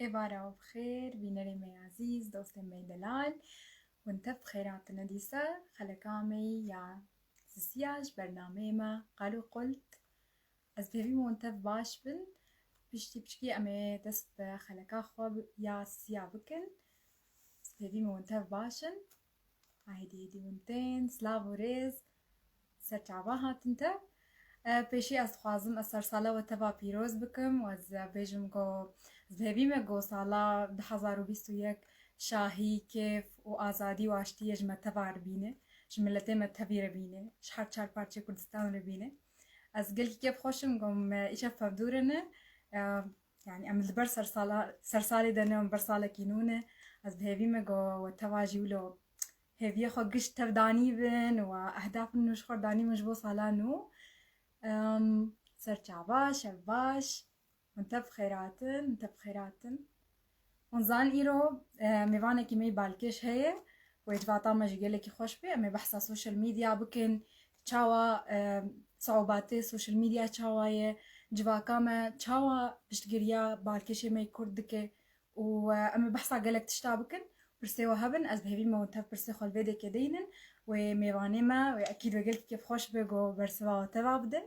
إبارة وبخير بنرمي عزيز دوست مي دلال وانت بخيرات نديسة خلقامي يا سياج برنامج قالوا قلت أزبيبي وانت باش بن بشتي أمي دست خلقا خواب يا سيابكن أزبيبي وانت باشن هيدي وانتين سلاف وريز سرچاوا هاتنتا پیشی از خوازم از سرساله و تبا پیروز بکم و از بیجم گو زهبیم گو سالا 2021 شاهی کیف و آزادی و آشتی جمع تبا ربینه جملته متبی ربینه شهر چار پارچه کردستان ربینه از گل کیف خوشم گم ایشا فبدورنه يعني أم البر سرسالي دنيا برسالة كينونة از بهبيم گو و تبا جيولو هذي خو قش ترداني بن وأهداف نوش خرداني مجبو صالانو سرچاوا شباش انت بخيراتن ونزان إيرو ميوانه كي مي بالكش هي ويتفاطا مجيلة كي خوش بي أمي بحثا سوشيال ميديا بكن تشاوا صعوباتي سوشيال ميديا تشاواي جواكا ما تشاوا بشتقريا بالكش مي كردك وأمي بحثا قلق تشتا بكن برسي وهبن از بهبي ما وانت برسي خال فيدي كدينن وميوانه ما وأكيد وقلت كيف خوش بيقو برسوا وتبا بدن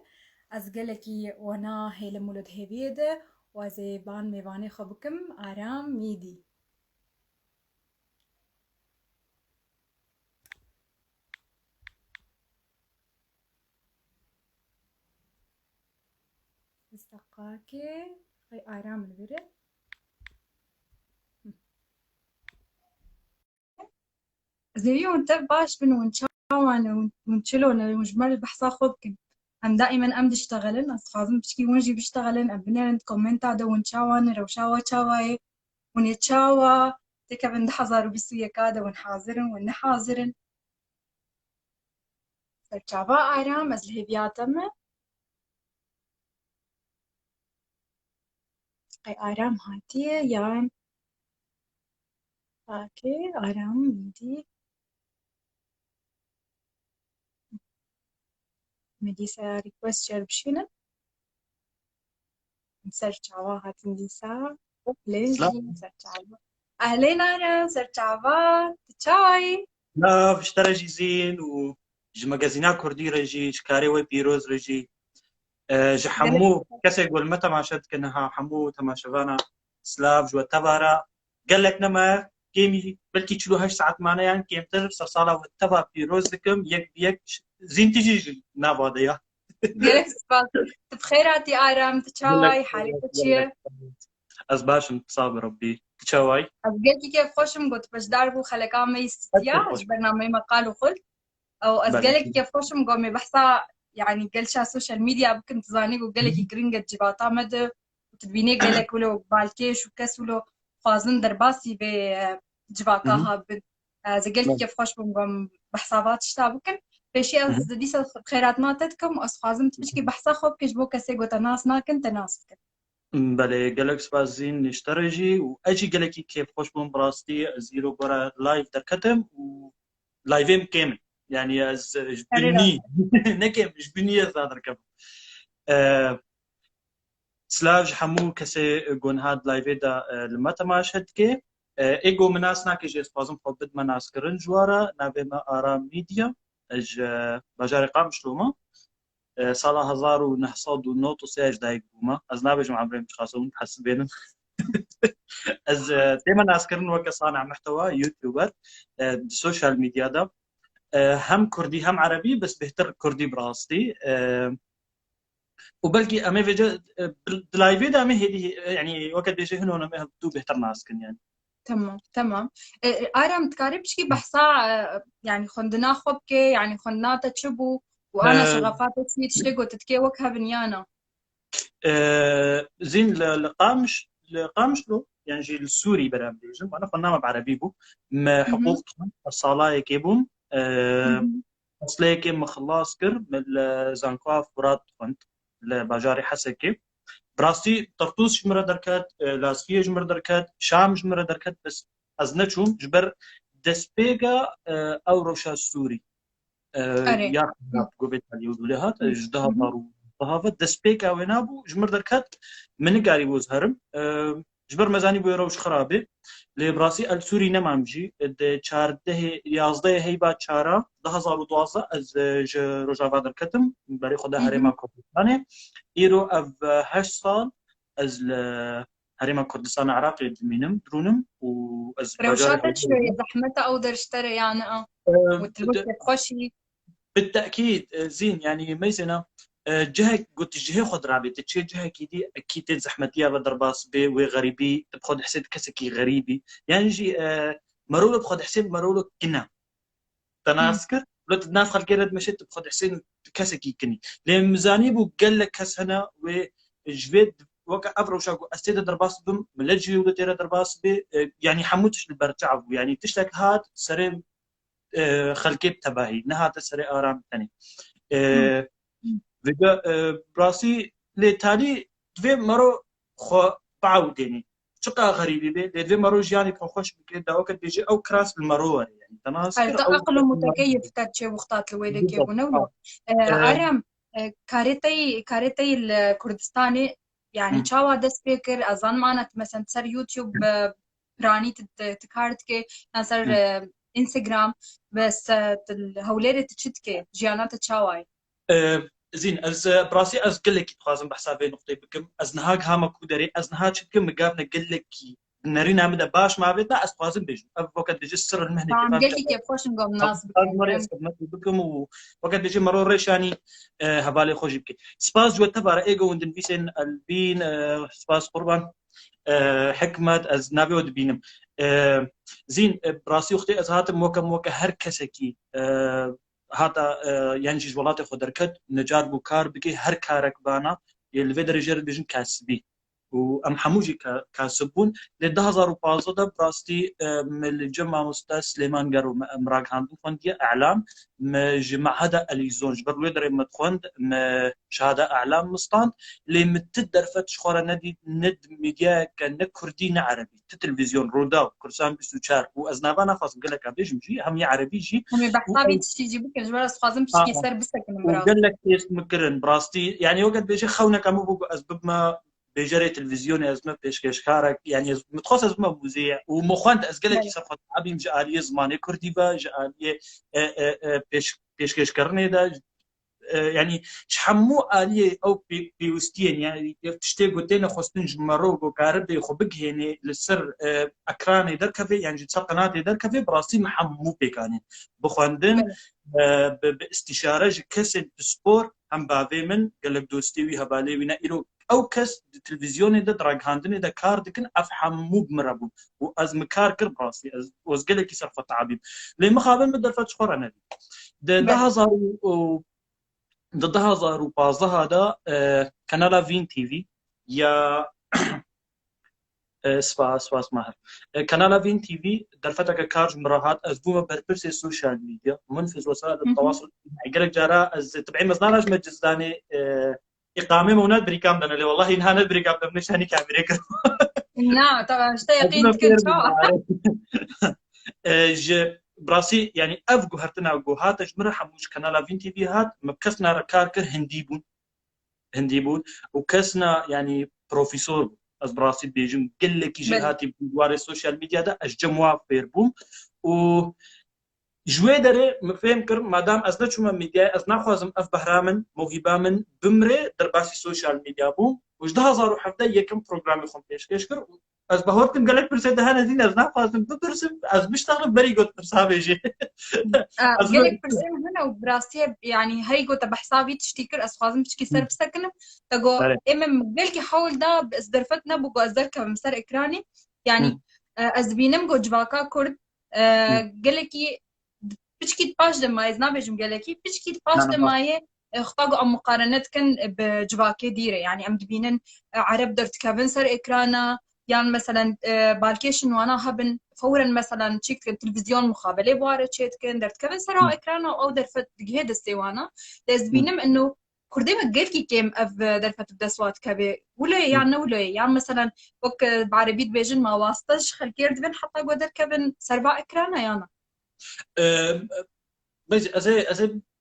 از گلکی ونا هیل مولد هیویده و از بان میوانی خوبکم آرام میدی. استقاكي هاي آرام البره. زي وانت باش بن ونشاوان ونشلون ومجمل بحصا خوبكم. هم دائما أم دشتغلن أصحابم بشكي ونجي بيشتغلن أم بنين كومنت هذا ونشاوان روشاوا شاواي ونتشاوا تكبن دحزارو بسوية كادا ونحاضرن ونحاضرن سرچاوا آرام از الهبياتم أي آرام هاتي يعني اوكي آرام ميدي مديسا ريكوست شربشينا سرچاوا هاتي مديسا ليجي سرچاوا أهلين آرام سرچاوا تشاي لا اشترى زين و مجازينا كردي رجي شكاري وي بيروز رجي جحمو كسي يقول متى ما شد كنها حمو تماشفانا سلاف جو تبارا قال لك نما كيمي بلكي تشلو هاش ساعات معنا يعني كيم تلف صرصالة وتبا بيروز لكم يك زين تجي نابادية قالك سباس بخيراتي آرام تشاي حالك أزباش متصاب ربي تشاوي أزقلكي كيف خوشم قلت باش داربو خلقا مي ستياج برنامج مقال وخل أو أزقلك كيف خوشم قومي بحثا يعني قلشا سوشيال ميديا بكن تزاني وقالك جرينجا جباطا مد وتدبيني قالك ولو بالكيش وكاس ولو فازن درباسي بجباكاها زقلك كيف خوشم قوم بحسابات شتا بكن بشي أز ديسا خيرات ما تدكم وأصخازم تبشكي بحثا خوب كشبو كاسي قوتا ناس ناكن تناسكن بله گلک سپاسین نشترجی و اجی گلکی کیف خوش بون براستی زیرو برا لایف درکتم و لایفم کم يعني از جبني نكم جبني ذا دركب سلاج حمو كسي جون هاد لايفي دا لما تماشت كي ايجو مناسنا كي جي سبازم خبد مناس كرن جوارا نابي ما آرام ميديا اج بجاري قام شلوما سالا 1993 دايق بوما از نابج معبرين بشخاصون حس بينن از ديما ناس كرن وكا صانع محتوى يوتيوبر السوشيال ميديا دا هم كردي هم عربي بس بهتر كردي براستي وبلكي امي فيجا لايفي دا امي هدي يعني وقت بيجي هنا انا مهدو بهتر ناس كن يعني تمام آرام تكاربش كي بحصا يعني خندنا خبكي يعني خندنا تشبو وانا شغفاتك في تشتقو تتكيوك هبنيانا زين لقامش له يعني جي السوري برام بيجم انا خنامه بعربي بو ما حقوق الصلاة كيبوم اصلي مخلاص كر من زانكوا فرات كنت لباجاري حسكي براستي طرطوس جمرة دركات لاسفية جمرة دركات شام جمرة دركات بس ازنچوم جبر دسبيغا او روشا السوري يا قبت اليود لهات جدها ضرو ضهافت دسبيغا وينابو جمرة دركات من قاري بوزهرم جبر مزانی بو روش خرابه لی براسی السوری نمامجی د 14 11 هیبا 4 2012 از روجاوا درکتم برای خود هرما کردستان ایرو اف 8 سال از هرما کردستان عراقی دمینم درونم و از روشاتك شوية زحمتها أو درشتري يعني وتلوث خوشي بالتأكيد زين يعني ميزنا جهة قلت جهة خضراء بيت تشي جهة كيدي أكيد زحمتيها بدرباس بي وغريبي تبخد حسين كسكي غريبي يعني جي مرولو بخد حسين مرولو كنا تناسكر لو الناس خل كيرد مشيت بخد حسين كسكي كني لين ميزاني بو قال لك كسهنا وجفيد وقع أبرو شاكو أستيد درباس بم ملجي ولا تيرا درباس بي يعني حموتش البرتعب يعني تشلك هات سريم خلكيت تباهي نهات سري آرام تاني وجا براسي لتالي دوی مرو خو بعودني شقا غريبي بي دوی مرو جاني خوش بكده داوك بيجي او كراس بالمرو يعني تناسكر او أقل متكيف تاتشي وقتات لويدك يبونولو أرم كاريتي الكردستاني يعني تشاوا دس بيكر أظن معنا مثلا تسر يوتيوب براني تكارتكي نصر انستغرام بس هوليرة تشتكي جيانات تشاواي زين از براسي از قل لك خازم بحسابي نقطه بكم از نهاك هاما كودري از نهاك شتكم مقابنا قل لك نرينا مدى باش ما بيتنا از خازم بيجو وقت بيجي السر المهني عم قال لي كيف خوش نقوم ناس بكم وقت بيجي مرور ريشاني هبالي خوش بك سباس جو تبارا ايجو وندن فيسن البين سباس قربان حكمت از نابي ود بينم زين براسي اختي از هاتم موكا هر كسكي هذا يعني جيج ولاتي خدركت نجار بوكار بكي هر كارك بانا يلي في درجة بيجن كاسبي وام حموجي كاسبون ل 2015 ده براستي من الجمع مستاذ سليمان قرو مراك هاندو فندي اعلام جمع هذا اليزون جبر ويدر متخوند شهاده اعلام مستان اللي متدر فتش خورا ندي ند ميديا كان كردي عربي تلفزيون روداو كرسان بسوچار وازنابانا خاص قال لك بيجي جي هم عربي جي هم بحسابي تيجي بك جبر خازم بشكي سر بسك من قال لك اسم كرن براستي يعني وقت بيجي خونا كمو بو اسباب ما بيجري تلفزيون ازمه بيشكش كارك يعني متخصص ازمه بوزيع ومخوانت ازقلك يصفط ابي مجالي زماني كردي با جالي بيشكش كرني ده يعني شحمو آلية أو بيوستين يعني تشتي قدينا خصتين جمرو وكارب دي خبق هني للسر أكراني دركفي يعني جت قناتي دركفي براسي محمو بيكاني بخواندن باستشارة كسل بسبور هم بابي من قالك دوستيوي هبالي وينا إلو أو كس تلفزيوني ده دراج هاندني ده كاردكن أفحمو بمربو وأز مكاركر براسي وزقلك يصرف التعابيب ليه مخابن مدر فتش خورنا ده هزار ضدها ظهروا بعضها هذا كانالا فين تي في يا سوا ماهر كانالا فين تي في درفتك كارج مراهات أسبوع بربرس السوشيال ميديا منفذ وسائل التواصل الاجتماعي قالك جرا از تبعي مزناج مجزداني إقامة مونات بريكام دنا لي والله إنها ند بريكام دنا مش هني كاميرا نعم طبعا اشتيقين كل شو براسي يعني افجو هرتنا وجو هاتش مرح مش كانالا فين تي في هات مبكسنا ركاركر هنديبون وكسنا يعني بروفيسور از براسي بيجم قل لك يجي هاتي بوار السوشيال ميديا ده اجموا فيربوم و جوي دري مفهم كر مادام ازنا شو ميديا ازنا خوازم اف بهرامن موهبه من بمري درباسي السوشيال ميديا بوم وجدها زارو حتى يكم بروجرام يخم كشكر از بهورتم قالك برسد هنا زين ازنا خوازم برسم از بشتغل بري قلت برسابيجي قالك برسم هنا وبراسي يعني هي قلت بحسابي تشتكر از خوازم تشكي سر بسكن تقو امم قالك حول ده بس درفتنا بقو ازرك مسر اكراني يعني از بينم جو جواكا كرد قالك بشكي باش دماي زنا بيجم قالكي بشكي باش دماي خطاقو ام مقارنات كان بجواكي ديره يعني ام دبينن عرب درت كابن سر اكرانا يعني مثلا بالكيشن وانا هبن فورا مثلا تشيك التلفزيون مقابله بواره تشيت كان درت كابن سر اكرانا او درفت جهد السيوانا لازبينم انه كردي ما قالكي كيم اف درفت بدسوات كبي ولا يعني مثلا وك بعربيت بيجن ما واسطش خلكير دبن حتى قدر كابن سربا اكرانا يانا بس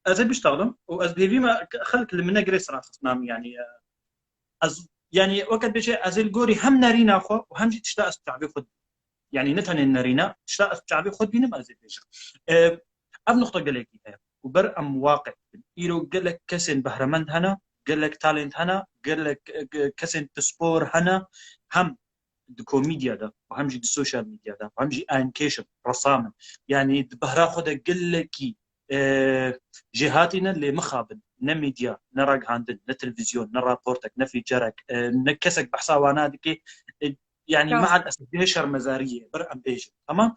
أزي بيشتغلم وأز بيبي ما خلك اللي منه قريس راس نام يعني يعني وقت بيجي ازل جوري هم نارينا خو وهم جي تشتا استعبي خد يعني نتن النارينا تشتا استعبي خد بينم ازل بيجي اب نقطه قال لك وبر ام واقع يرو قال لك كسن بهرمند هنا قال لك تالنت هنا قال لك كسن تسبور هنا هم الكوميديا ده وهم جي السوشيال ميديا ده وهم جي انكيشن رسامه يعني بهرا خد قال لك جهاتنا اللي مخابن نميديا نرى عندنا نتلفزيون نرى بورتك نفي جرك نكسك بحصاوانا ديكي يعني مع الاسف بيشر مزاريه بر ام بيجي تمام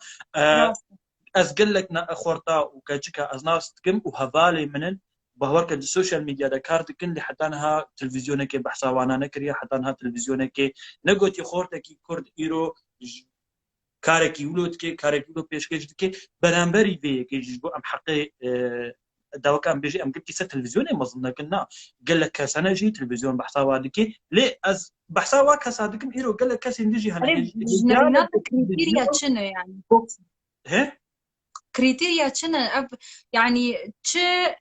از قال لك اخورتا وكاجيكا از ناس تكم وهفالي منن بهورك السوشيال ميديا دا كارتكن اللي حتى انها تلفزيونك بحصاوانا نكريا حتى انها تلفزيونك نقوتي خورتك كرد ايرو كارێکی ولوتکێ کارێکی ولو پێشکەش دکێ بەرامبەری بەیەکێژ بۆ ئەم حەقێ داواکان بێژی ئەم گرتی سەر تەلڤیزیۆنێ مەزڵ نەکردنا گەلە کەسانەژی تەلڤیزیۆن بەحساوا دکێ لێ ئەس بەحساوا کەسا دکم ئیرۆ گەلە کەسێن دژی هەنە كريتيريا چنە يعني هێ كريتيريا چنە يعني چ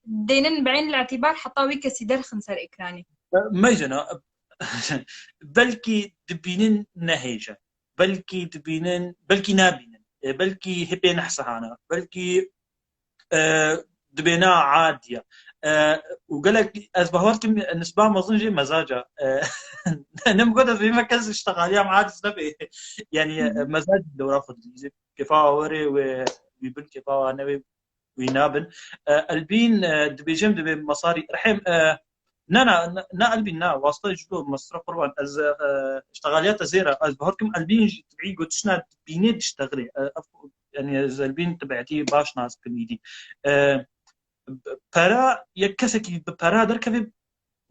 دينن بعين الاعتبار حطاوي كسي درخن سر إكراني مەیجەنا بەلکی دبینن نەهێژە بلكي تبينن بلكي نابينن بلكي هبين حسهانا بلكي دبينا عادية وقالك أزبهورك النسبة مظنجي مزاجة نمقود في مكان اشتغالية معادس نبي يعني مزاج لو رافض كفاء وري ويبن كفاء نبي وينابن البين دبيجم دبي مصاري رحم نا قلبي نا واسطه جلو مصرف قربان از اشتغاليات زيرة از بهركم قلبين تبعي قلتشنا بيني تشتغلي يعني البين تبعتي باش ناس كميدي برا يكسكي برا دركبي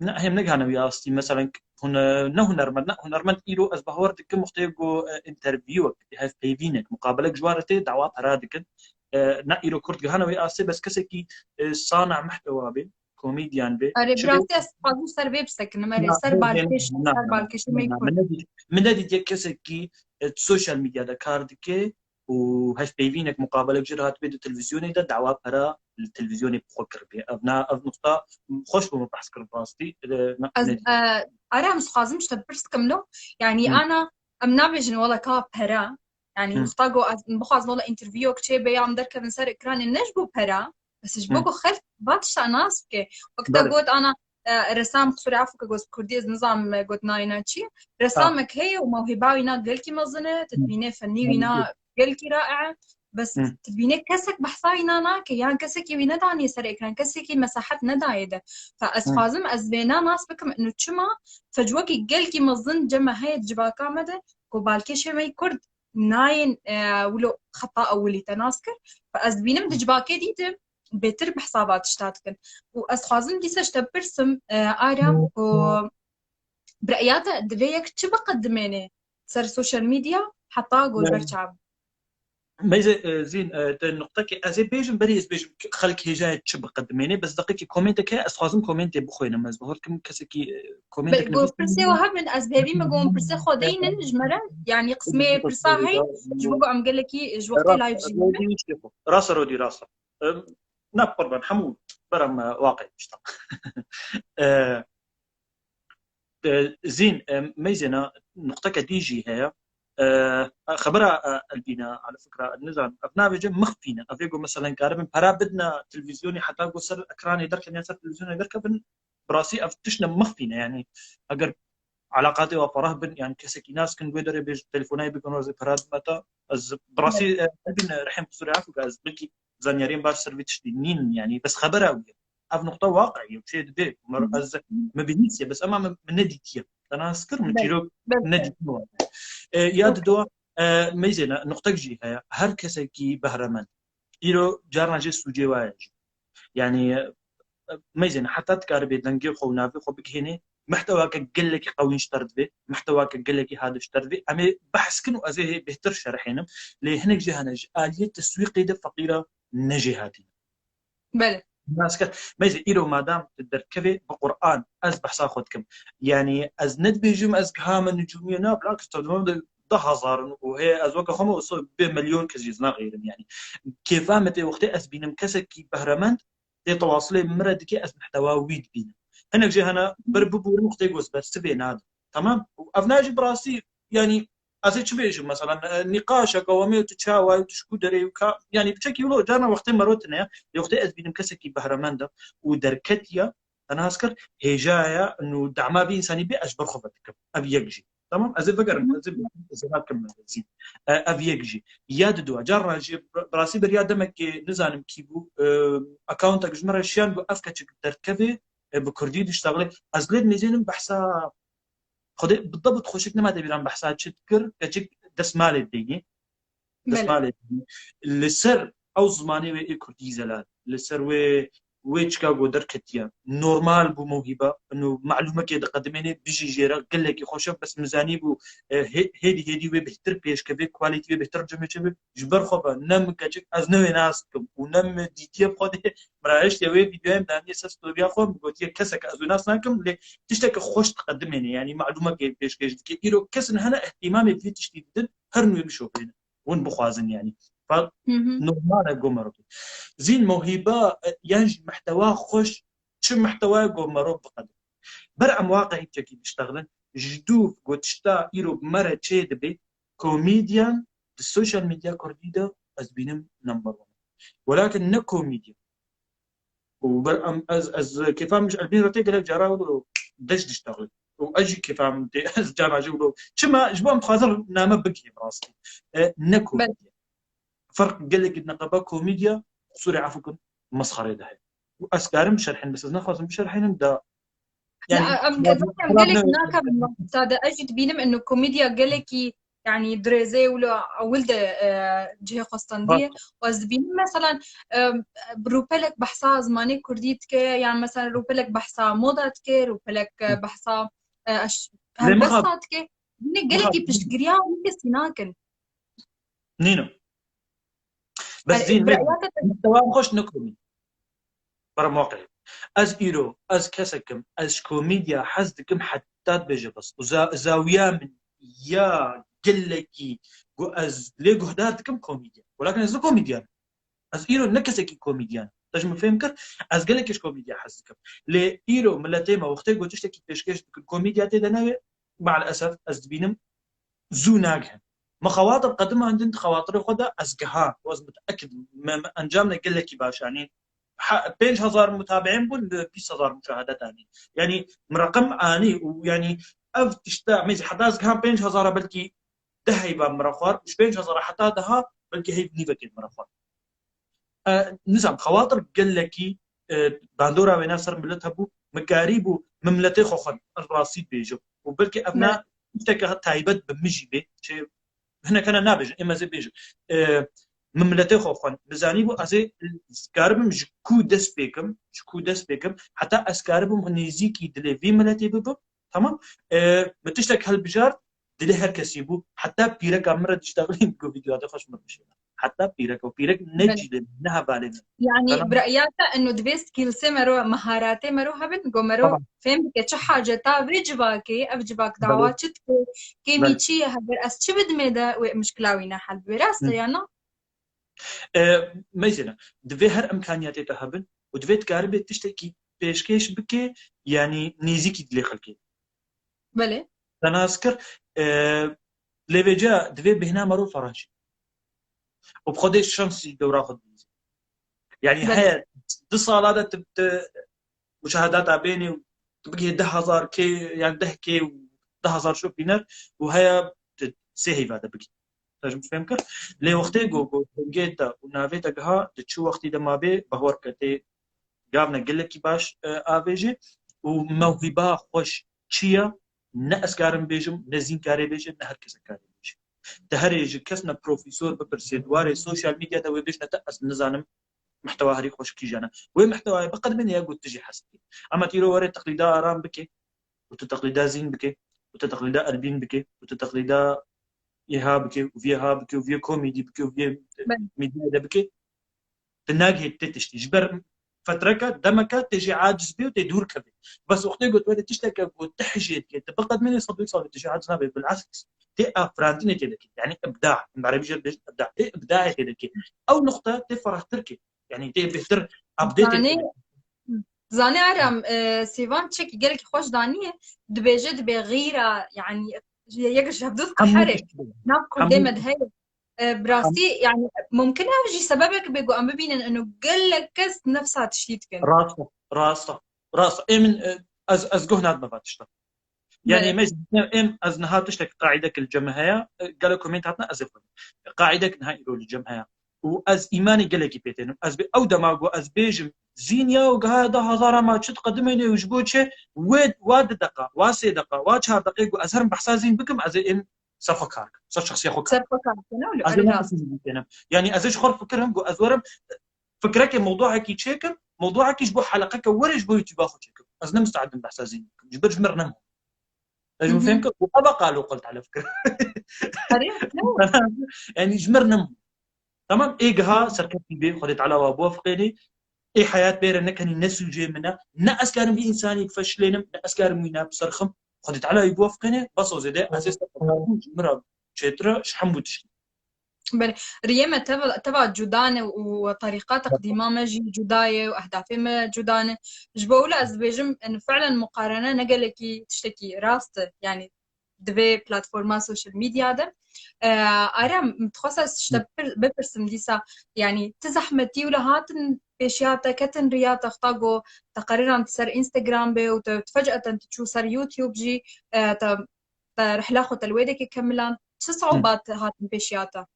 نا هم نجانا وياستي مثلا هنا هنرمند إيرو از بهوردك مختيجو انترفيو هاف بيفينك مقابلة جوارتي دعوات برادك نا إيرو كرت جهانا وياستي بس كسكي صانع محتوى بي كوميديان بي براسي استفادو سر ويب سكن مري سر بالكش ما يكون من هذه كسكي السوشيال ميديا دا كاردكي وهاش بيفينك مقابله جرات بيد التلفزيون ده دعوه برا التلفزيون بفكر بي ابناء نقطه خوش بمبحث كرباستي ارا مش خازمش تبرس كملو يعني انا ام نابجن ولا كاب برا يعني مختاقو بخاز ولا انترفيو كتشي عم دركب من سر اكران النجبو برا بس جبوكو خلف باتش ناس كي وقتها قلت انا رسام قصوري عفوك قوز كرديز نظام قلت نايناتشي رسامك هي وموهباوينا قلكي مظنة تدبيني فنيوينا قلكي رائعة بس تدبيني كسك بحصاينا ناكي يعني كسكي وينا داني سر اكران كسكي مساحات ندايدة فأسفازم أزبينا ناس بكم انو تشما فجوكي قلكي مظن جمع هاي جباكا مدى قبالكي شمي كرد ناين ولو خطأ أولي تناسكر فأزبينم دجباكي ديدم بيتر بحسابات اشتاتكن وأسخازم ديسا اشتبرسم آرام و برأياتا دفيك چه بقدميني سر السوشيال ميديا حتى قول برشعب ميزة زين النقطة كي أزي بيجم بريز بيجم خلك هجاية چه بقدميني بس دقيقي كومنتك هي أسخازم كومنتي بخوينا مزبهور كم كسكي كومنتك قول برسي وهم من أسبابي ما قول برسي خودين جمرة يعني قسمي برسا هاي جبوكو عم قلكي جوقتي لايف جيبه راسا رودي راسا ناب قربان حمود برم واقع مشتاق زين ميزنا نقطة كديجي هي خبرها البينا على فكرة النظام أبناء بيجي مخفينا أفيقو مثلا كاربن برا بدنا تلفزيوني حتى قصر أكراني درك يعني صار تلفزيوني درك بن براسي أفتشنا مخفينا يعني أجر علاقاتي وفراه بن يعني كسكي ناس كن قدر بيج تلفوني بيكون رازي براد متى از براسي بن رحم بصورة عفوا از بلكي زانيارين باش سيرفيتش دينين يعني بس خبرها أف نقطة واقعية وشيء دبي از مبنيسيا بس أما من نديتيا أنا أذكر من كيلو نديتوا يا دوا ميزنا نقطة جي هي هر كسكي بهرمان إيرو جارنا جي سوجي واج يعني ميزنا حتى تكاربي دنجي خونا في خوبك هنا محتواك قال لك قوي اشترت به محتواك قال لك هذا اشترت به أما بحث كنو أزيه بهتر شرحينم لهنك جهنج آلية تسويق ده فقيرة نجهاتي بله الناس كت ميزة إيرو مادام تقدر كذا بقرآن أذبح ساخدكم يعني أز ندبيجم أز كهام النجومية نابلا كستخدمون ده هزار وهي أزواج خمو وصل بمليون كزيزنا غيرهم يعني كيف أمتى وقت أز بينم كسكي بهرمان تواصلي مرة دكي أز محتوى ويد بينم هنا جهنا برببور مختي جوز بس تبين هذا تمام افناجي براسي يعني ازي تشبيش مثلا نقاش قوامي وتشاوى وتشكو دري يعني بشكل لو جانا وقت مروتنا وقت از بين كسكي بهرماندا ودركتيا انا اسكر هي جايه انه دعما بي انساني بي اجبر خبتك ابي يجي تمام ازي فقر ازي ما كمل زين ابي يجي ياد دو جرى براسي بريا دمك نزانم كيبو اكونت جمره شان بافكتك تركبي بكردي تشتغلي ازلد ميزين بحسا خدي بالضبط خوشك ما تبي بحسات شتكر كتشك دسمال الدنيا بله دسمال الدنيا لسر او زماني وي كردي زلال لسر وي شكاغو دركتيا نورمال بو موهبه انه معلومه كده قدميني بيجي جيرا قال لك خوشه بس ميزاني بو هيدي وي بهتر بيش كبي كواليتي بهتر جمع شبه جبر خبا نم كتشك از نوي ناسكم ونم ديتي بخدي مرايش وي فيديو ام داني سستو بياخذ قلت كسك از ناس ناكم تشتكي خوش تقدميني يعني معلومه بيش كيش كيلو كسن هنا اهتمامي في تشديد هرنوي بشوفين وين بخوازن يعني ف نورمال قمرو زين موهبه ينجي محتوى خوش شو محتوى قمرو بقدر برعم واقعي تشكي بيشتغلن جدوف قوتشتا إيرو بمرة تشي دبي كوميديان السوشيال ميديا كورديدا أزبينم نمبر 1 ولكن نا كوميديا وبرعم از كيفام مش البين رتي قالك جارا دش تشتغل واجي كيفام از جامعه جولو شما جبام خاطر نامه بكي براسي نا كوميديا فرق قال لك نقبه كوميديا صوري عفوكم مسخره ده واسكارم شرحين بس ناخذ بشرحين نبدا لا يعني ام قال لك هناك هذا اجت بينم انه كوميديا قال لك يعني دريزي ولا ولد جهه قسطنديه وازبين مثلا روبلك بحثا زماني كرديتك يعني مثلا روبلك بحثا موضتك روبلك بحثا هلبستاتك قال لك بتشقريا وانت سناكن نينو بس زين مستوى خوش نكومي برا موقعي از ايرو از كسكم از كوميديا حزدكم حتى بيجي بس زاويه من يا قلكي از لي قهداتكم كوميديا ولكن از كوميديان از ايرو نكسكي كوميديان تجمع فهمك از قلكش كوميديا حزدكم لي ايرو ملتيما وقتي قلت تشتكي بيشكش كوميديا تدنا مع الاسف از بينم زو ناجهم ما خواطر قدمها عندنا خواطر خدا ازقها واز متاكد انجامنا قلكي باش يعني 5000 متابعين بون 20000 مشاهدة تاني يعني مرقم اني ويعني اف تشتا ميزي حتى ازقها 5000 بلكي دهي باب مرخور مش 5000 حتى دها بلكي هي بني بكي مرخور نظام خواطر قلكي باندورا ويناصر ملتها بو مقاريبو مملتي خوخن الراسي بيجو وبلكي ابناء تك تايبت بمجي بي هنا كان نابج اما زي بيجو مملتي خوفن بزاني بو ازي سكاربم جكو دس بيكم حتى اسكاربم نيزيكي دلي في ملتي بو تمام بتشتك هالبجار دلي هركسي بو حتى بيرك امر تشتغلين بو فيديوهات خوش مرمشي حتى بيرك نجي لها بالنا يعني برأياته انه دبي سكيل سمرو مهاراتي مرو هبن قمرو فهم كي حاجه تا بيجباكي افجباك دعوات كي ميتشي هبر اس شبد ميدا مشكلاوينا حل براسته يعني ميزنا دبي هر امكانياتي تهبن ودبي تقارب تشتكي بيشكيش بكي يعني نيزيكي دلي خلكي بله انا اذكر ليفيجا دبي بهنا مرو فرنسي وبخدي الشمس دورا خد يعني هي دي صالات مشاهداتها بيني تبقي 10000 كي يعني 10 كي و10000 شو بينر وهي سهي بعد بقي تجمع فهمك لي وقتي جو جيتا ونافيتا جها تشو وقتي دما بي بهور كتي قابنا قال لك باش افيجي وموهبه خوش تشيا ناس كارم بيجم نزين كاري بيجم نهر كذا كاري بيجم تهرج كسنا بروفيسور ببرسيد واري سوشيال ميديا تو بيجنا تاس نزانم محتوى هري خوش كي جانا وين محتوى بقد من يقول تجي حسبي اما تيرو وري تقليدا ارام بكي وتتقليدا زين بكي وتتقليدا اربين بكي وتتقليدا يها بكي وفيها بكي وفيها كوميدي بكي وفيها ميديا بكي تناقي تشتي جبر فترك دمك تجي عاجز بيه وتدور كبي بس وقت قلت ولا تشتكي وتحجي تبقد مني صدق تجي عاجز نبي بالعكس تي افرانتيني كده يعني ابداع العربي جد ابداع تي ابداعي كده او نقطه تفرح تركي يعني تي بهتر ابديت زاني عرم سيفان تشيكي قالك خوش دانية دبيجة بغيرة يعني يقش هبدوك حمو حرك نابكو حمو ديما هي براستي يعني ممكن أفجي سببك بيقو أم ببين إنه قل لك كس نفسها تشتيتكن راسه ايه من از جهناد ما باتشتا يعني بله مش ام از نهار تشتك قاعده الجمهيه قال كومنتاتنا از قاعده نهائي رول الجمهيه واز ايماني قال لك بيتين از او دماغو از بيجم زينيا وهذا هزار ما تشد قدمني وجبوتشه واد دقه واسي دقه واشهر دقيقه ازهر بحسازين بكم از ام صفكارك صف شخصيه خوك سبقك كنا از ولا ما راس اسمي يعني از خور فكرهم جو ازورم فكرك موضوعك يتشكل موضوعك يشبه حلقك ورج بو يتباخو تشكل از مستعد بحسازين جبر جمرنا نجم فهمك وابقى لو قلت على فكره يعني جمرنا تمام ايجها سركت بي خدت على وافقيني اي حياه بير انك الناس جاي منها نا اسكار بي انساني فشلنا نا اسكار مينا بصرخم خدت على يوافقيني بس زيد اساس جمره شترا شحمبوتش بل ريما تبع جودانة وطريقات تقديمها ماجي جوداية وأهدافها ما جودانة جبولة أزبيجم إنه فعلا مقارنة نقلكي تشتكي راسته يعني دبي بلاتفورما سوشيال ميديا ده أرى متخصص ببرسم ديسا يعني تزحمتي ولا هاتن بيشياتا كتن رياتا اختاقو تقريرا تسر انستغرام بي وتفجأة تشو سر يوتيوب جي رحلاخو تلويدك كملان شو صعوبات هاتن بيشياتا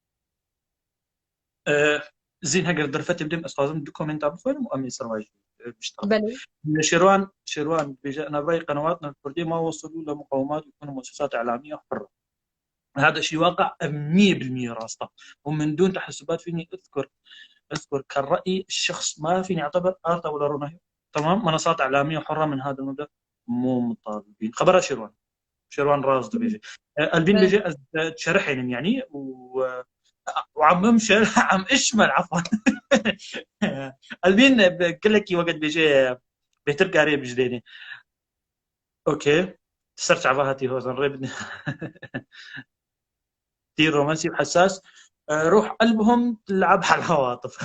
زين هاجر درفت بدم استاذم دوكومنت ابو خويا مؤمن سرواج بيشتغل بلي شيروان بيجانا باقي قنواتنا الكرديه ما وصلوا لمقاومات يكونوا مؤسسات اعلاميه حره هذا شيء واقع 100% راسطه ومن دون تحسبات فيني اذكر كالراي الشخص ما فيني اعتبر ارتا ولا روناهي تمام منصات اعلاميه حره من هذا المبدا مو مطالبين خبرها شيروان راس بيجي البين بيجي تشرحين يعني وعم امشي عم اشمل عفوا البين بقول لك وقت بيجي بيترك قريب جديدي اوكي صرت عباهتي هو بدي كثير رومانسي وحساس روح قلبهم تلعب على العواطف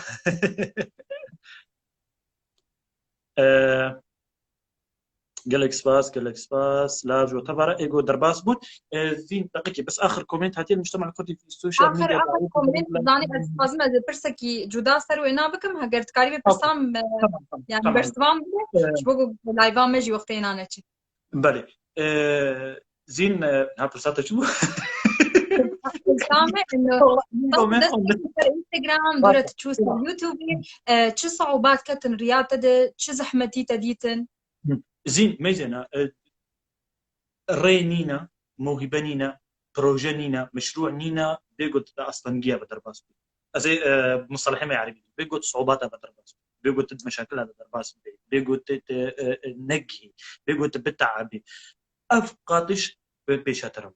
قال لك سباس لارج وتفر ايجو درباس بوت زين دقيقه بس اخر كومنت هاتي المجتمع الكردي في السوشيال آخر ميديا كومنت داني از فازمة زي برسكي جودا سر وإنا بكم هجرت كاري برسام يعني تمام برسام شبوكو لايفان مجي وقتين أنا شيء بله زين ها برساته شو برسامة إنه تصدق انستغرام دورة تشوف يوتيوب شو صعوبات كتن رياضة ده شو زحمتي تديتن زين ميزنا رينينا موهبه نينا بروجه نينا مشروع نينا بيقول اصلا جيا بدرباس زي مصطلحين ما يعرفين بيقول صعوباتها بدرباس بيقول تد مشاكلها بدرباس بيقول نجي بيقول بتعبي افقاتش بيشاترم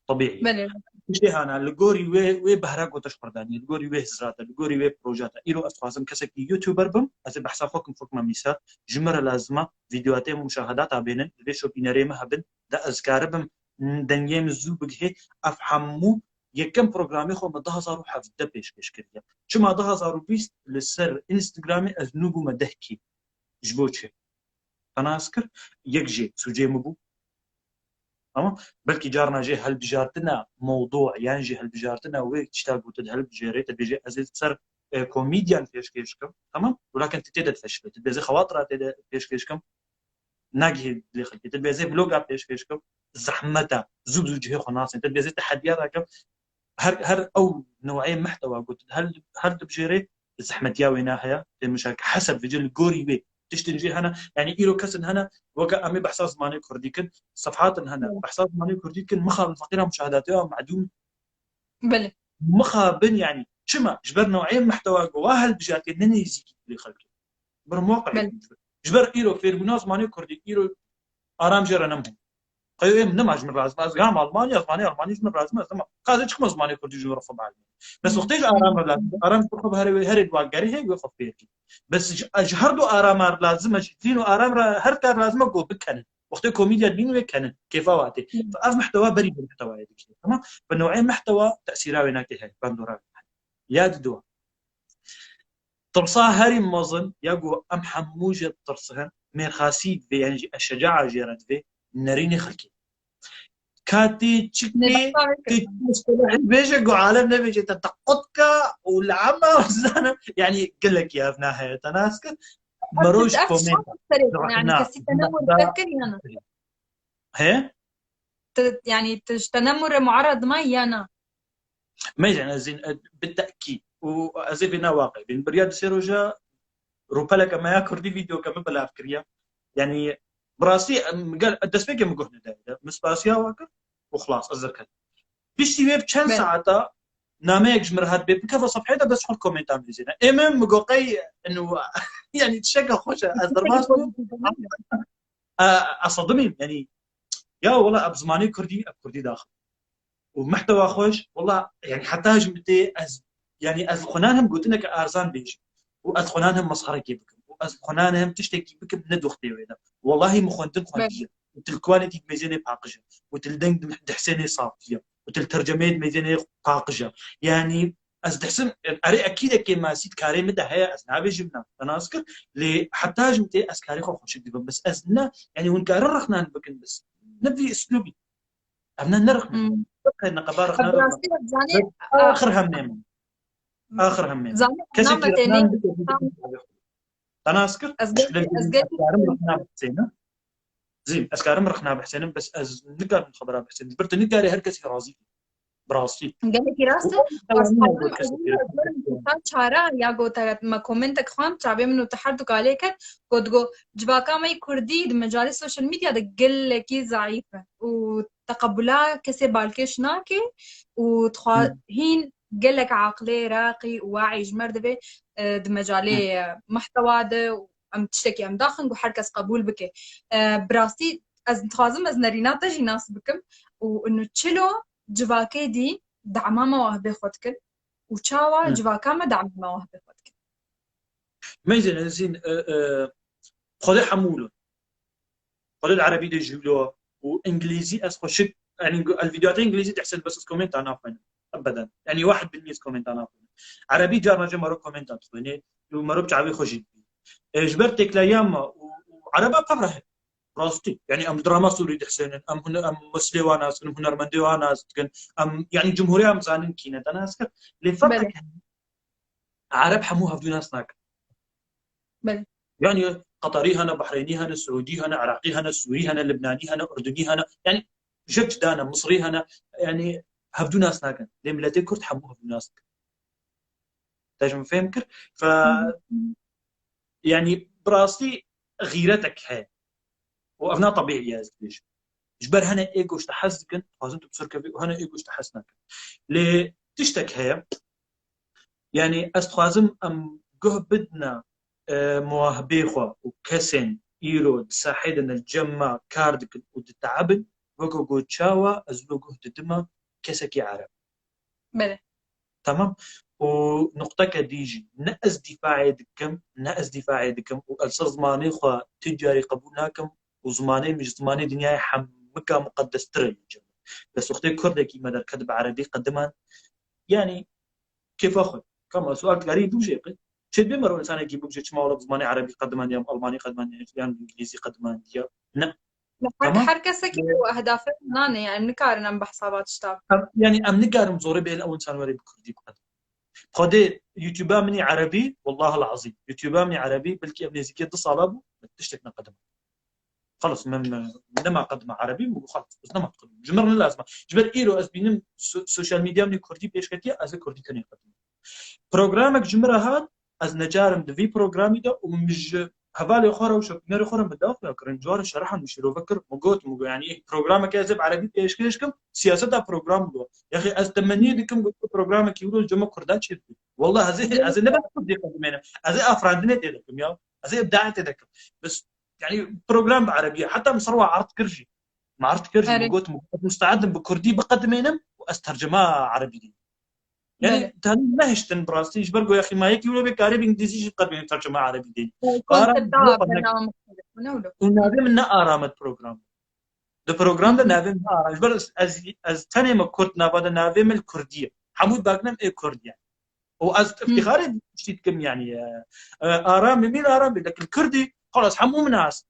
طبيعي بله مش انا الجوري وي بهرق وتشقر داني الجوري وي زراتا الجوري وي بروجاتا ايرو اسفازم كسك يوتيوبر بم از بحسا فوق ميسا جمره لازمه فيديوهات مشاهدات بينن ليش بينري ما هبن دا اذكار دنيا مزوبك افهمو يكم بروجرامي خو مدها صاروا حفده بيش كريا شما دها صاروا بيست للسر انستغرامي اذنوبو مدهكي جبوتشي انا اذكر يكجي سوجي مبو تمام بلكي جارنا جي هل بجارتنا موضوع ينجي هل بجارتنا ويك تشتاق وتدهل بجاريت بيجي ازيد صار كوميديان فيش كيشكم تمام ولكن تتدى تفشل تدى زي خواطر تدى فيش كيشكم ناجي اللي خلتي تدى زي بلوغ فيش كيشكم زحمتها زوج جهه خناص تدى زي تحديات كم هر او نوعين محتوى قلت هل بجيري زحمه ياوي هي مشاكل حسب في جل جوري بي تشتنجي هنا يعني إيرو كسن هنا وقع أمي بحساس ماني كرديكن صفحات هنا بحساس ماني كرديكن مخا الفقيرة مشاهداتها معدوم بله مخا بن يعني شما جبر نوعين محتوى جواها البجاتي نني يزيكي اللي خلقي بر موقع جبر إيرو في المناز ماني كردي إيرو آرام جرى نمهم قيم نماج من راز باز قام ألمانيا من راز ما تمام قاعد تخمز ماني كردي جو رفض عالمي بس وقتيش آرام تخرب هري الواقري هي وقف بيركي بس أجهردو آرام لازم أجدينو آرام هر كار لازم أقول بكنن وقت كوميديا بينو بكنن كيف واتي فأف محتوى بري بالمحتوى هذيك تمام فنوعين محتوى تأثيراوي ناكي هاي باندورا يا دوا طرصا هاري موزن يقو أم حموجة طرصهن ميرخاسي في يعني الشجاعة جيرت في نريني خلكي كاتي تشكي تشكي بيجي عالم نبيجي تتقطك والعمى والزانة يعني قل لك يا ابنها هي تناسك مروج كومنت يعني كسي تنمر فكر يانا هي يعني تنمر معرض ما يانا ما يعني زين بالتاكيد وازيفنا واقع بين برياد سيروجا روبالك ما ياكل دي فيديو كم بلا فكريه يعني براسي قال الدسبيك مقهنا دايما مسباسيا واكر وخلاص ازركت بيشتي ويب كان ساعه ناميك جمر هاد بيب كيف صفحته بس حط كومنت عم زين امم مقوقي انه يعني تشقى خوش ازرماسكو اصدمين يعني يا والله ابزماني كردي داخل ومحتوى خوش والله يعني حتى هجمتي يعني از خنانهم قلت لك ارزان بيجي واز خنانهم مسخره كيفكم واز خنانهم تشتكي بكم ند وقتي ويدا والله مخندن خونديه وتل كواليتي ميزاني باقجه وتل دنگ حسيني صافيه وتل ترجمه ميزاني باقجه يعني از دحسن اري اكيد كيما سيت كاري مده هي از نابي جبنا انا اذكر لي حتى هجمتي از كاري خوش بس ازنا يعني ونكرر رخنا بكن بس نبي اسلوبي ابنا نرخنا نقبار رخنا اخر همين اخر همين كسي تناسكر اسكارم رخنا بحسين زين اسكارم رخنا بحسين بس از نقار خبرها بحسين برت نقاري هر كسي راضي براسي قال لك راسه چارا یا گوتا ما کومنت خام چابه منو تحدق عليك قد جو جباكا ماي كردي مجال السوشيال ميديا ده قل لك ضعيفه وتقبلها كسي بالكش ناكي وتخاهين قال لك عقلي راقي وواعي جمردبه د مجالي محتوى ده ام تشتكي ام داخل وحركس قبول بك براسي از تخازم از نرينا تجي ناس بكم وانه تشلو جواكي دي دعما مواهبي خودكن وشاوا جواكا ما دعما مواهبي خودكن ما يزين زين خذي حمولو خذي العربي دي جيبلو وانجليزي اسخشك يعني الفيديوهات الانجليزي تحسن بس كومنت انا فين ابدا يعني 1% كومنت انا فين عربي جار ما مرو كومنت فين ومرو بتعبي خشي جبرتك لايام وعربا قبره راستي يعني ام دراما سوري حسين ام هنا ام مسلي وناس ام هنرمندي وناس ام يعني جمهوريه ام زانن كينه انا اسكت لفرق عرب حموها بدون ناسناك بل يعني قطري هنا بحريني هنا سعودي هنا عراقي هنا سوري هنا لبناني هنا اردني هنا يعني جبت دانا مصري هنا يعني هبدو ناسناك ليه ملاتي كرت حموها بدون ناسك تاجم فهمك ف يعني براسي غيرتك هي وأبناء طبيعية زليش جبر هنا إيجوش تحسكن لازم تبصر كفي وهنا إيجوش تحسنك لي تشتك هي يعني أستخازم أم جه بدنا مواهبي خوا وكسن إيرو تساعدنا الجمع كاردك وتتعبن وجو جو تشاوا أزلو جه تدما كسكي عرب بله تمام ونقطة كديجي نقص دفاعي دكم والصرزماني خوا تجاري قبولناكم وزماني مش زماني دنياي حمكة مقدس ترى بس وقتي كردكي مدار كتب عربي قدمان يعني كيف اخذ كما سؤال غريب وشيقي شد بمر انسان يجيب بوجه ما ولا زماني عربي قدمان يا الماني قدمان يا انجليزي قدمان يا نعم حركة سكي واهداف ناني يعني نكارن بحسابات شتاب يعني ام نكارم زوري به الاول انسان وري بكردي قد خدي يوتيوبا مني عربي والله العظيم يوتيوبا مني عربي بلكي ابني زكي تصالب تشتكنا قدم خلص من ما قدم عربي وخلص بس ما قدم جمرنا لازم جبر ايرو از بينم سوشيال ميديا من كردي بيش كتيا از كردي كان يقدم برنامج جمره هاد از نجارم دفي برنامج ده ومش هفالي اخرى وشو نري اخرى مدافع كرنجوار شرحا مش فكر مقوت يعني ايه برنامج كذب عربي ايش كيشكم سياسه برنامج يا اخي از 80 دكم قلت برنامج يقولوا الجمهور كردات شد والله هذه نبغى كردي قدمنا هذه افرادنا تدكم يا هذه ابداعات تدكم بس يعني برنامج عربي حتى مصروع عرض كرجي ما عرض كرجي قلت مستعد بكردي بقدمينم واسترجمها عربي دي يعني ما هشتن براسي ايش برقوا يا اخي ما هيك يقولوا بك عربي انجليزي قدمين ترجمه عربي دي ونابي من ارامت بروجرام ده بروجرام ده نابي من ارامت بس از ثاني ما كرت نابا نابي من الكرديه حمود باقنم اي كردي يعني واز افتخاري تشتكم يعني ارامي مين ارامي لكن الكردي خلاص حمو مناسب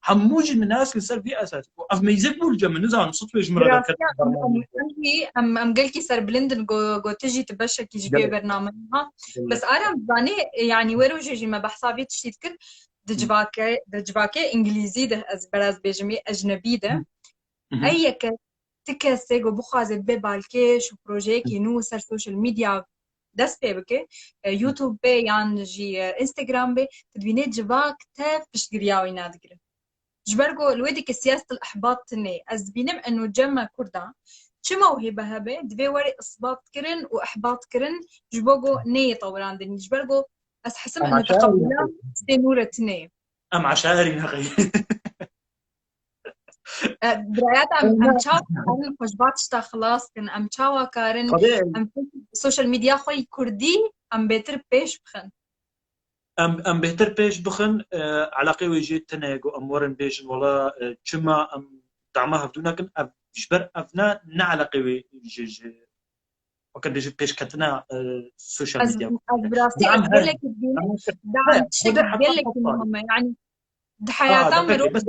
حموجي مناسب لسر في اساس اف ميزك بول جم نزان صوت ويش مرة ام قلكي سر بلندن جو تجي تبشك يجي بيه برنامجها بس انا باني يعني ويرو جيجي ما بحسابي تشتيتكر دجباكي انجليزي ده از براز بيجمي اجنبي ده اي تكسي جو بخازي ببالكيش وبروجيكي نو سر سوشيال ميديا دست بي بكي يوتيوب بي يعني جي انستغرام بي تدبيني جباك تاف بشتقرياوي نادقري جبرقو الويدك سياسة الإحباط تني أزبينم إنه جمع كردا شو موهبة هبه دبي وري إصباط كرن وإحباط كرن جبوغو ني طوران دني جبرقو أسحسم إنه تقبلان سنورة تني أم عشائري نغي برأيات أم تشاو كارن خجبات شتا خلاص كن أم تشاو كارن أم السوشيال ميديا خوي كردي أم بيتر بيش بخن ام بهتر بيش بخن علاقه ويجي تناغو ام ورن بيش ولا كما ام دعمها بدون كن جبر افنا نعلاقه ويجي وكان بيجي بيش كتنا السوشيال ميديا از براسي قال لك دعم تشتغل قال لك المهم يعني حياتها مروده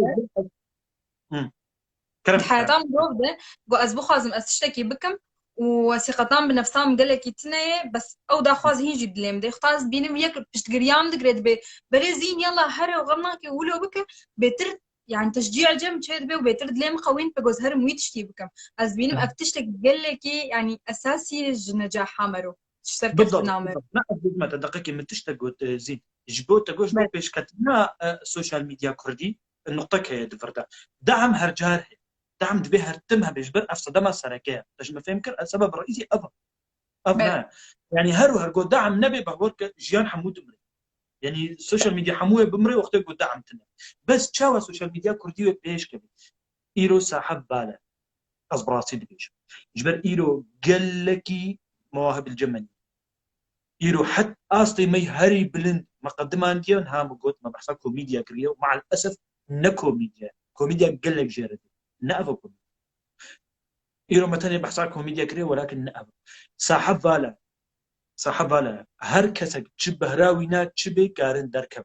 حياتها مروده جو از بخازم از تشتكي بكم وثقتان بنفسهم قال لك يتني بس او دا خاز هيجي دليم دي اختاز بينم ياك بتشتغريام دغريد بريزين يلا هر وغناكي ولو بك بتر يعني تشجيع جم تشيد بي وبيتر دليم خوين بجوز هر مويت تشتي بكم از بينم افتشتك قال لك يعني اساسي النجاح حمرو بالضبط لا ما تدقيقي من تشتغل زين جبوت تقوش بيش كتنا السوشيال ميديا كردي النقطه كي دفردا دعم هرجار دعم دبيهر تمها بيجبر افسد ما سركه باش ما فهمكر السبب الرئيسي ابا يعني هرو دعم نبي بهورك جيان حمود امري يعني السوشيال ميديا حموه بمري وقت يقول دعم تنا بس تشاو السوشيال ميديا كردي بيش كبي ايرو صاحب باله اصبراسي دبيش جبر ايرو قال لك مواهب الجمني يرو حتى أصلي مي هاري بلند مقدمة أنتي ها مقول ما بحث كوميديا كريه ومع الأسف نكوميديا كوميديا قلك جيرتي نأفا كوميديا يرو مثلا بحث كوميديا كريه ولكن نأفا صاحب بالا هر كسك تشبه راوينا تشبه كارن دركب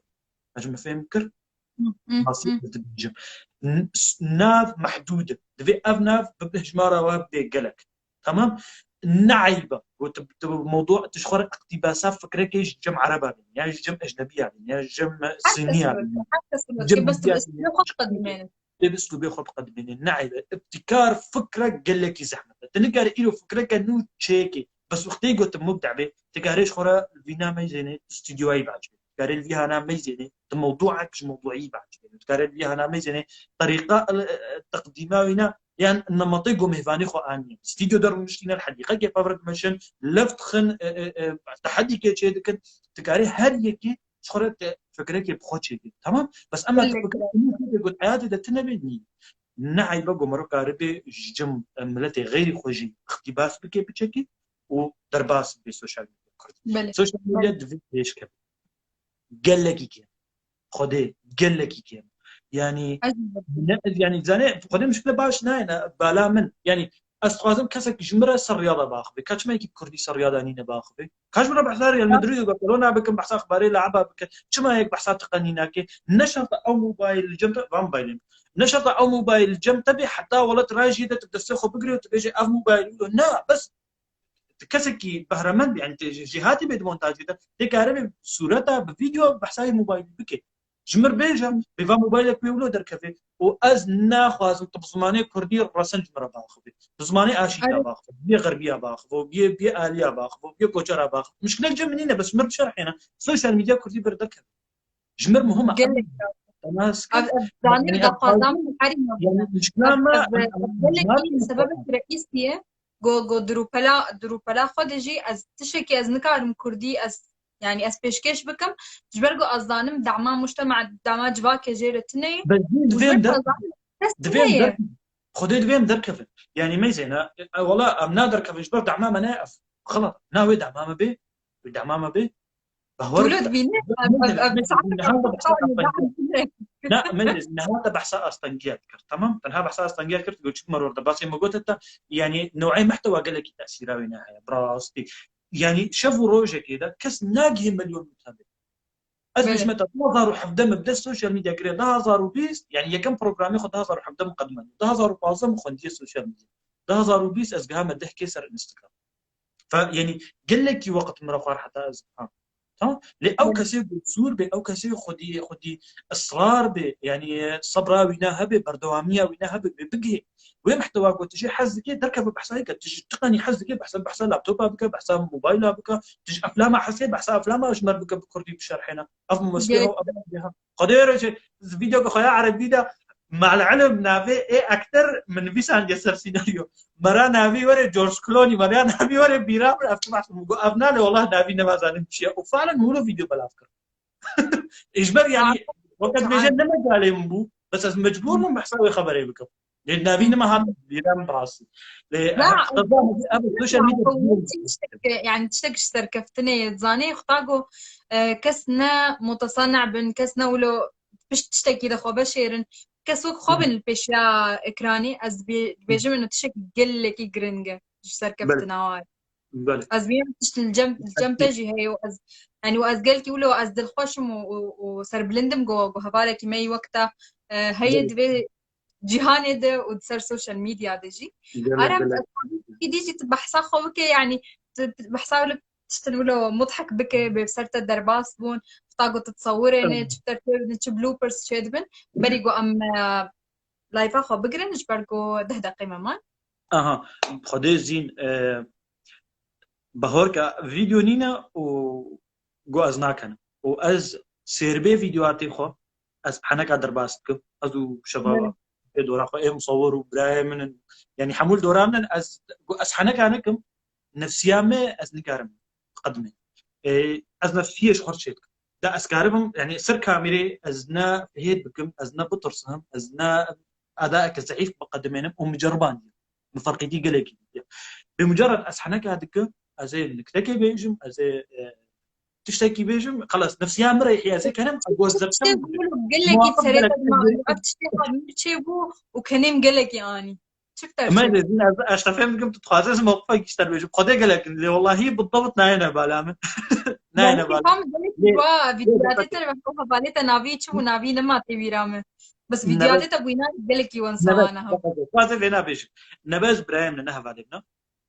أجمع فهم كر مصير تبجم ناف محدودة دفي أف ناف بهجمارة وابدي قلك تمام نعيبة موضوع تشخر اقتباسات فكرك يش جم عربة يعني جم أجنبية يعني جم صينية جم بس بأسلوب خط قدمين نعيبة ابتكار فكرة قال لك زحمة تنقر إله فكرك نو تشيكي بس وقتي قلت مبدع به تقاريش خورا الفينا ميزيني استوديوهاي بعد تقاري الفيها أنا ميزيني موضوعك موضوعي بعد تقاري الفيها أنا ميزيني طريقة تقديمها يعني نمطيقو مهفاني خو آنية استيديو دارو مشتينا الحديقة كيف أفرد مشن لفت خن تحدي كي شيء كن تقاري هر يكي شخرت فكرك بخوت شيء تمام بس أما تفكر يقول حياتي ده تنبني نعيبة قمرو كاربي جم ملتي غير خوجي اختباس بكي بتشكي ودرباس بالسوشيال ميديا السوشيال ميديا دفي ايش كم قال لك كيف خدي قال لك كيف يعني زاني خدي مشكله باش ناين بالا من يعني استخدم كسك جمره سر رياضه باخذ كاتش ما يجيب كردي سر رياضه نينا باخذ كاش مره بحث ريال مدريد وبرشلونه بكم بحث اخباري لعبها بك شما هيك بحثات تقنيناكي نشط او موبايل جمت موبايل نشط او موبايل جمت تبي حتى والله تراجي تقدر تسخو بقري وتبيجي اف موبايل لا بس كسكي بهرمان يعني جهاتي بيد مونتاج كده تكارب صورتها بفيديو بحساي موبايل بكي جمر بيجا بيفا موبايلك بيولو دركفي واز ناخذ بزماني كردي رسنت مره باخذ بزماني اشيكا باخذ بي غربيه باخذ بي اليا باخذ بي كوتشرا باخذ مشكله جمنينا بس مر شرحنا السوشيال ميديا كردي بردك جمر مهم الناس يعني قدام يعني مشكله ما السبب الرئيسي جو دروبلا خودجي از تشكي از نكارم كردي از يعني از بيشكش بكم جبرجو از دانم دعما مجتمع دعما جواك جيرتني دفين خدي دفين دركف يعني ما زينا والله ام نادر كف جبر دعما مناف غلط ناوي دعما بي دعما بي تولد بيني لا من هذا بحث اسطنجيات كرت تمام تنها بحث اسطنجيات كرت قلت شو مرور بس ما قلت انت يعني نوعي محتوى قال لك تاثيره وينها براستي يعني شافوا روجه كده كس ناقي مليون متابع از بیش متى 2017 مبدا السوشيال ميديا كري 2020 يعني يكم بروجرامي خد 2017 مقدما 2015 مخندي السوشيال ميديا 2020 از قام ده كيسر انستغرام فيعني قال لك وقت مرة حتى از تمام لي او كسي بتصور بي او كسي خدي اصرار بي يعني صبرا وينها بي بردواميه وينها بي بقي وين محتواك وتجي حزك تركب بحسابك تجي تقني حزك بحساب لابتوب بك بحساب موبايل بك تجي افلام حسي بحساب افلام اجمل بك بكردي بشرحنا افهم مسبيها وابدا بها قدير فيديو خويا عربي ده مع العلم نافي ايه اكثر من بيسان جسر سيناريو مرا نافي ورا جورج كلوني مرا نافي ورا بيرام افتح افنان والله نافي نما زانم شيء وفعلا مو فيديو بالافكار اجبر يعني وقت بيجن نما قال يمبو بس مجبور من بحسوي خبري بكم لان نافي نما هذا بيرام براسي لا السوشيال ميديا يعني تشتك سركفتني زاني اختاقو كسنا متصنع بن كسنا ولو بش تشتكي دخو بشيرن كسوك خوبن البيشا اكراني از بيجم انه تشك قلك جرينجا سركفتنا واي از بيم تشت الجنب تجي هي واز يعني واز قالكي ولو از دل خوشم وسر بلندم جو هبالك مي وقتها هي دبي جهاني ده ودسر سوشيال ميديا دجي أرم ديجي تبحثا خوك يعني تبحثا لك تشتغلوا مضحك بك بسرت الدرباس بون تاقو تتصورين تشتر بلوبرز شادبن بريقو ام لايفا خو بقرن جبرقو ده دقيقة مان اها خدي زين بهورك فيديو نينا و جو ازناكن و از سيربي فيديوهاتي خو از حنك درباستك ازو شباب دورا خو مصور وبراي من يعني حمول دورا من از حنك انكم نفسيامه از نكارم قدمي از نفيش خرشيت دا اسكاربم يعني سر كاميري ازنا هيد بكم ازنا بطرسهم ازنا ادائك ضعيف بقدمينهم ومجربان مفرقيتي قلقي بمجرد اسحنك هذيك ازي نكتكي بيجم ازي تشتكي بيجم خلاص نفسيا مريح زي كلام اجوز قال لك تسريت ما تشتي بو وكنيم قال لك يعني شفت ما ادري اشتفهم قمت تخازز موقفك يشتر بيجم قد قال لك اللي والله هي بالضبط ناينه بالامن ناينه بالامن فهم فيديوهات ترى بحكوها باليتا نافي تشوفوا نافي لما تبي رامه بس فيديوهات تبوينا قال لك يوان سوانا فازل لنا بيجم نباز برايم لنا بعدنا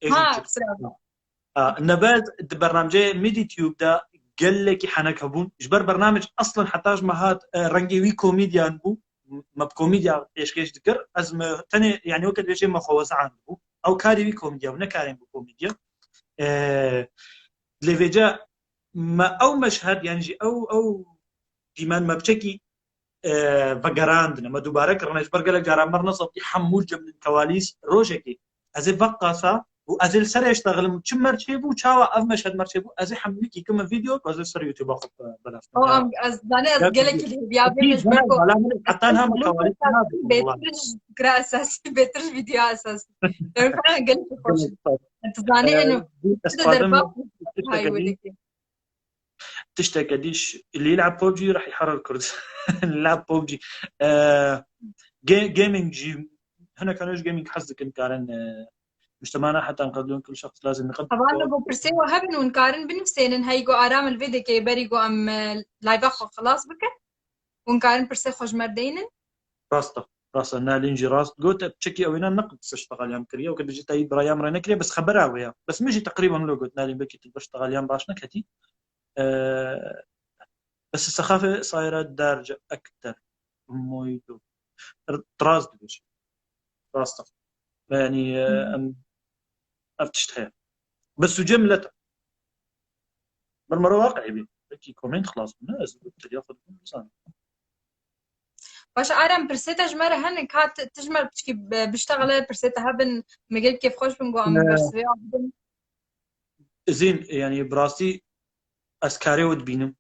ها نباز برنامج ميدي تيوب ده قال لك حنك هبون جبر برنامج اصلا حتاج مهات رنجي وي كوميديا بو ما بكوميديا ايش كيش ذكر ازمه ثاني يعني وقت بيجي ما خوز عنه او كاري وي كوميديا ونكارين بكوميديا لفيجا ما او مشهد يعني او ديمان ما بشكي فقراندنا ما دوباره كرنا جبر قال لك جرى مرنا صوتي حمول جنب الكواليس روجكي ازي بقاسا وازل سر يشتغل كم مرتبو تشاوا اف مشهد مرتبو ازي حملكي كم فيديو وازل سر يوتيوب اخذ بلاش او ام ازداني ازقلك اللي بيابي مش بركو حتى انها مكواليس بيترج فكرة اساسي بيترج فيديو اساسي فعلا قلت خوش انت زاني انه هاي ولك تشتكى ديش اللي يلعب بوبجي راح يحرر كرد اللي يلعب بوبجي جيمنج جي هنا كانوش جيمنج حظك ان كان مجتمعنا حتى نقدرون كل شخص لازم يقدم طبعا بو برسي وهبن ونقارن بنفسين هاي جو ارام الفيديو كي بري جو ام لايف اخو خلاص بك ونقارن برسي خوش مردين راستا نالينجي راس قلت بتشكي اوينا نقد تشتغل يام كريا وكنت جيت اي برايام رانا كريا بس خبرها ويا بس مجي تقريبا لو قلت نالين بكي تشتغل يام باش نكتي بس السخافه صايره دارجه اكثر مويدو طراز دبش راستا يعني افتشتها بس جملة بالمرة واقعي بي بكي كومنت خلاص الناس ياخذ انسان باش ارم برسيتا جمره هنك هات تجمر بتشكي بشتغل برسيتا هبن مجال كيف خوش بنقو ام برسوي زين يعني براسي اسكاري ودبينم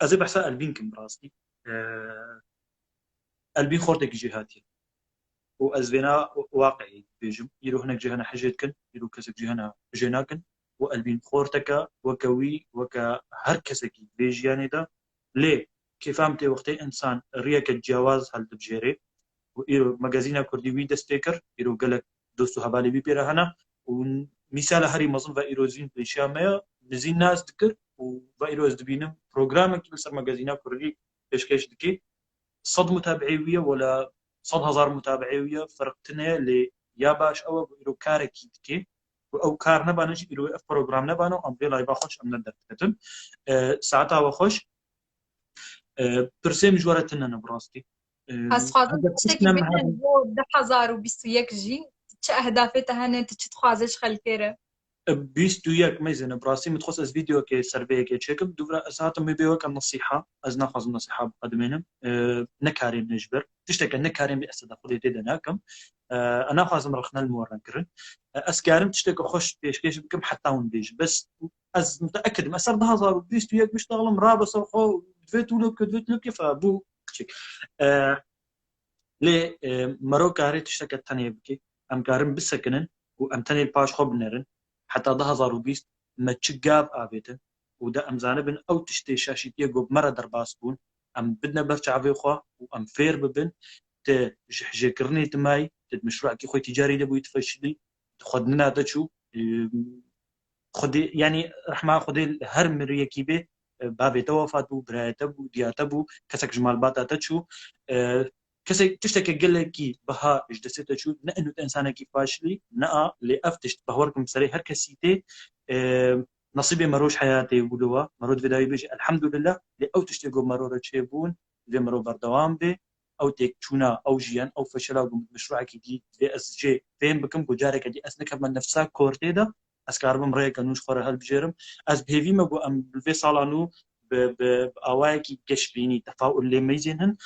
ازي بحسا البينكم براسي البين خورتك جهاتي وازبنا واقعي بيجم يرو هناك جهنا حجيتكن يرو كسك جهنا جيناكن والبين خورتك وكوي وك هركسك بيجياني ده ليه كيف فهمتي وقتي انسان ريك الجواز هل تبجيري ويرو مجازينا كردي وي دستيكر يرو قالك دوستو هبالي بي بيرا هنا ومثال هري مظن فايروزين بيشامه نزين ناس ذكر وإيروز دبينم برنامج لسر مجازينا كردي بيشكش دكي صد متابعية ولا 100,000 متابعية فرقتنا ل يا باش أو بيرو كاركي دكي أو كار نبانش بيرو اف برنامج نبانو أم بلا يباخش أم ندر كتن ساعتها وخش برسم جوارتنا نبراستي از خوازم تشتكي بين بو 1021 جي تش اهدافتها هن تش تخوازش خلكيره 21 ميزان براسي متخصص از فيديو كي سيرفي كي تشيكم دوفرا اسات مي بيوك النصيحه از ناخذ النصيحه بقدمينم نكارين نجبر تشتكي نكارين باسد خذي ديدناكم انا خازم رخنا المورن كرن اسكارم تشتكي خش بيش بكم حتى ون بيش بس از متاكد ما صار 2021 بيشتغل مرابص خو دفيتو لك فابو تشيك لي مرو كاري تشتكي الثانيه بكي ام كارم بسكنن وام تاني الباش خو بنرن حتى 2020 ما تشقاب آبيته ودا أم زانبن أو تشتي شاشيتية قب مرة درباس بون أم بدنا برشا في خوا وأم فير ببن تجحجكرني تماي مشروع كي خوي تجاري دبو يتفشلي خدنا تشو خدي يعني رحمة خدي هر مرية كيبه بابي توفات بو برايته بو دياته بو كسك جمال باتا تشو كسي تشتكي قلكي بها اجدسيته شو لانه انسانك فاشلي نا لافتش بهوركم سري هر كسيتي نصيبي مروش حياتي يقولوا مرود فيداي بيجي الحمد لله او تشتكوا مرور تشيبون في مرو بردوام بي او تكتونا او جيان او فشلا مشروعك جديد في اس جي فين بكم جارك دي اسنك من نفسك كورتيدا اسكاربم ريك نوش خور هل بجيرم از بهيفي ما بو ام في صالانو باواكي كشبيني تفاؤل اللي ميزينهن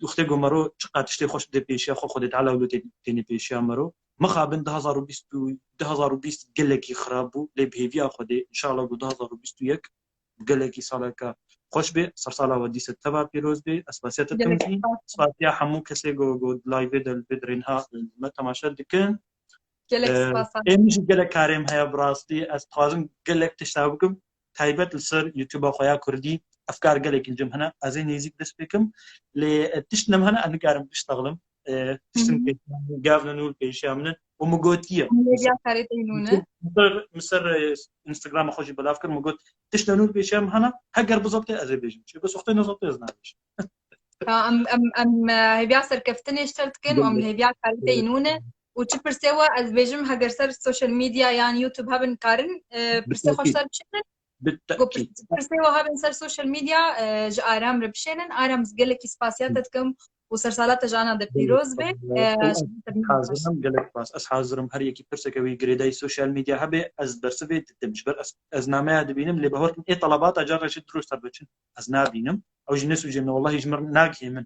وقتی مرو چقدر تشتی خوش بده پیشیا خو خودت على ولو تینی پیشیا مرو مخابن 2020 قلکی خرابو لی بهیویا خودی ان شاء الله 2021 قلکی سالکا خوش به سر سالا ودی ستبا پیروز به اسباسیت تمزی اسباسیا حمو کسی گو لایو دل بدرینها ما تماشا دکن قلك سباسا امش قلك كارم هيا براستي از خوازم قلك تشتابكم تايبت لسر يوتيوب خويا كردي افكار قالك الجم هنا ازين يزيك دس بكم لتشتنم هنا انا قارم بشتغلم تشتم قافنا نقول بيشامنا ومقوتيه ميديا كاريتينونه مصر انستغرام اخوجي بالافكار مقوت تشتم نقول بيشام هنا هقر بالضبط ازبيجم بس اختي نظبط يزناش ام هبيع سركفتني اشترت كن ام هبيع كاريتينونه وتشبر سوا از بيجم هقر سر السوشيال ميديا يعني يوتيوب هابن كارن برسي خوش سر بشنن بالتاكيد برسي وهابن سر السوشيال ميديا ج ارام ربشنن ارام زقلك سباسياتتكم وسرسالات جانا د بيروز به حاضرم قالك باس اس حاضرم هر يكي برسكوي جريداي السوشيال ميديا هبه از برسبي تمجبر از نامه دبينم اللي بهوركم اي طلبات اجر رشد دروش تربتشن از نابينم او جنس وجن والله يجمر ناقي من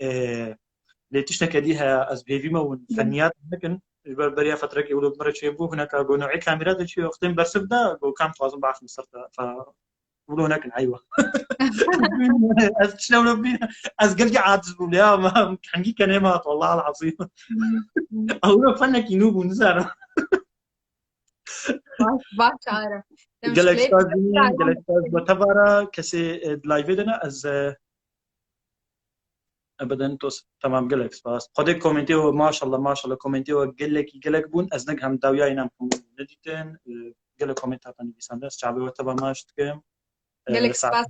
اللي تشتكى ليها از بيفيما والفنيات لكن بريا فتره كي ولو مره شيء بو هناك نوعي كاميرات شيء وقتين برسب ده وكان توازن بعرف مصرت ف ولو هناك ايوه از شلون بينا از قلقي عاطز يا ما حنجي كلمات والله العظيم او فنك ينوب ونزار باش عارف جالك وتبارا كسي لايفيدنا از ابدا توس تمام قالك سباس خدي كومنتي ما شاء الله كومنتي وقالك بون ازنك هم داويا ينام نديتن قالك كومنتات اني بيساندس شعبي وتبا ماش تكم قالك سباس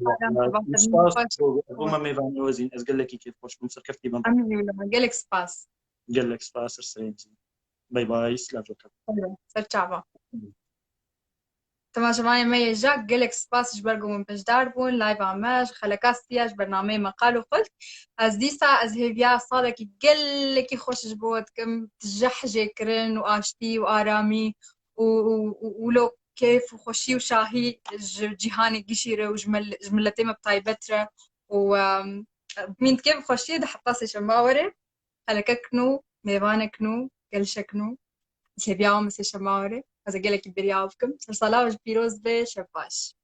هما ميفان وزين از قالك كيف خوش بمصر كفتي بم قالك سباس رسين باي باي سلافوك سر شعبا تماشا معي مي جاك قالك سباس جبرقو من بجدار بون لايف عماش خلقاستياش برنامج مقال وقلت از ديسا از هيفيا صادك قالك خوش جبوتكم تجحجي كرن واشتي وارامي ولو كيف وخشي وشاهي جيهاني قشيرة وجملتي مبطايبترة ومين كيف خشي ده حطاسي شماوري خلقكنو ميوانكنو قلشكنو هيفيا ومسي شماوري هذا قالك برياوفكم صلاة بيروز بشفاش